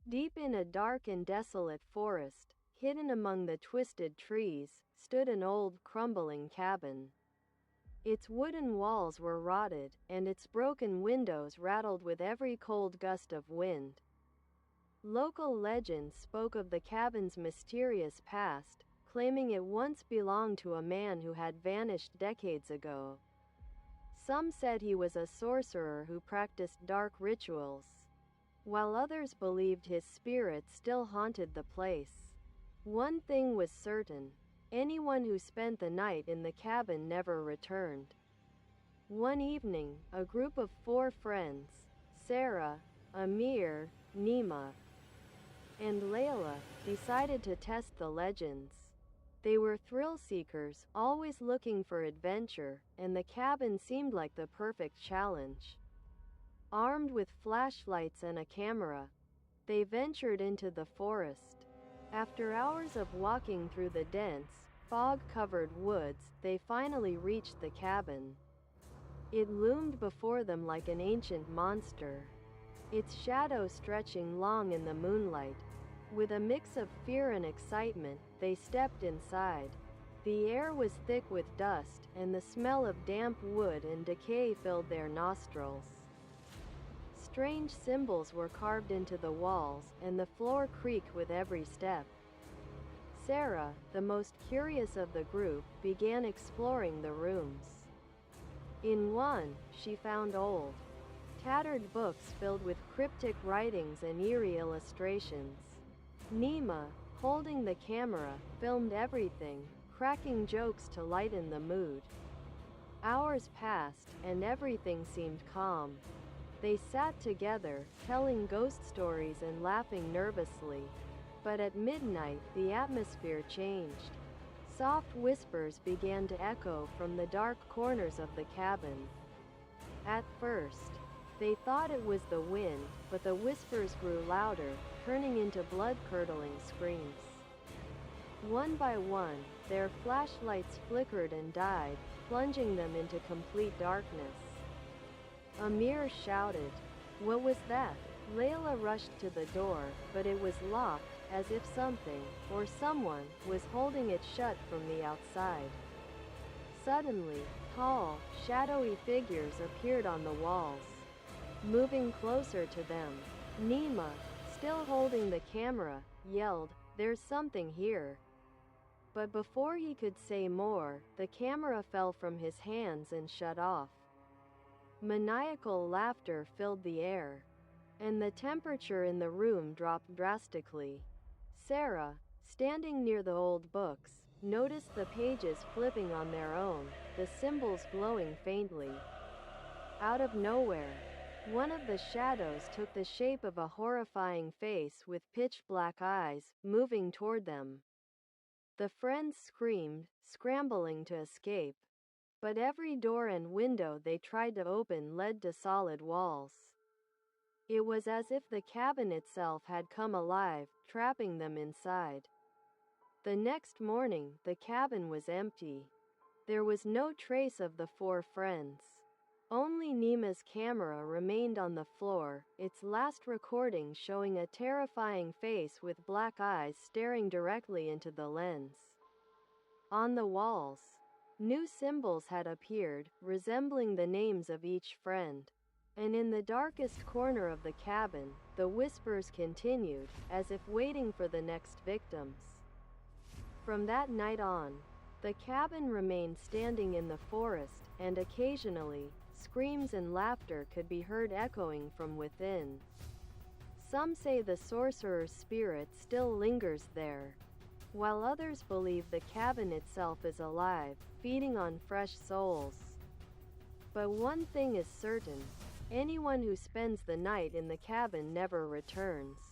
Deep in a dark and desolate forest, hidden among the twisted trees, stood an old, crumbling cabin. Its wooden walls were rotted, and its broken windows rattled with every cold gust of wind. Local legends spoke of the cabin's mysterious past, claiming it once belonged to a man who had vanished decades ago. Some said he was a sorcerer who practiced dark rituals, while others believed his spirit still haunted the place. One thing was certain: anyone who spent the night in the cabin never returned. One evening, a group of 4 friends, Sarah, Amir, Nima, and Layla, decided to test the legends. They were thrill-seekers, always looking for adventure, and the cabin seemed like the perfect challenge. Armed with flashlights and a camera, they ventured into the forest. After hours of walking through the dense, fog-covered woods, they finally reached the cabin. It loomed before them like an ancient monster, its shadow stretching long in the moonlight. With a mix of fear and excitement, they stepped inside. The air was thick with dust, and the smell of damp wood and decay filled their nostrils. Strange symbols were carved into the walls, and the floor creaked with every step. Sarah, the most curious of the group, began exploring the rooms. In one, she found old, tattered books filled with cryptic writings and eerie illustrations. Nima, holding the camera, filmed everything, cracking jokes to lighten the mood. Hours passed, and everything seemed calm. They sat together, telling ghost stories and laughing nervously. But at midnight, the atmosphere changed. Soft whispers began to echo from the dark corners of the cabin. At first, they thought it was the wind, but the whispers grew louder, turning into blood-curdling screams. One by one, their flashlights flickered and died, plunging them into complete darkness. Amir shouted, "What was that?" Layla rushed to the door, but it was locked, as if something, or someone, was holding it shut from the outside. Suddenly, tall, shadowy figures appeared on the walls. Moving closer to them, Nima, still holding the camera, yelled, "There's something here." But before he could say more, the camera fell from his hands and shut off. Maniacal laughter filled the air, and the temperature in the room dropped drastically. Sarah, standing near the old books, noticed the pages flipping on their own, the symbols glowing faintly. Out of nowhere, one of the shadows took the shape of a horrifying face with pitch-black eyes, moving toward them. The friends screamed, scrambling to escape. But every door and window they tried to open led to solid walls. It was as if the cabin itself had come alive, trapping them inside. The next morning, the cabin was empty. There was no trace of the 4 friends. Only Nima's camera remained on the floor, its last recording showing a terrifying face with black eyes staring directly into the lens. On the walls, new symbols had appeared, resembling the names of each friend. And in the darkest corner of the cabin, the whispers continued, as if waiting for the next victims. From that night on, the cabin remained standing in the forest, and occasionally, screams and laughter could be heard echoing from within. Some say the sorcerer's spirit still lingers there, while others believe the cabin itself is alive, feeding on fresh souls. But one thing is certain: anyone who spends the night in the cabin never returns.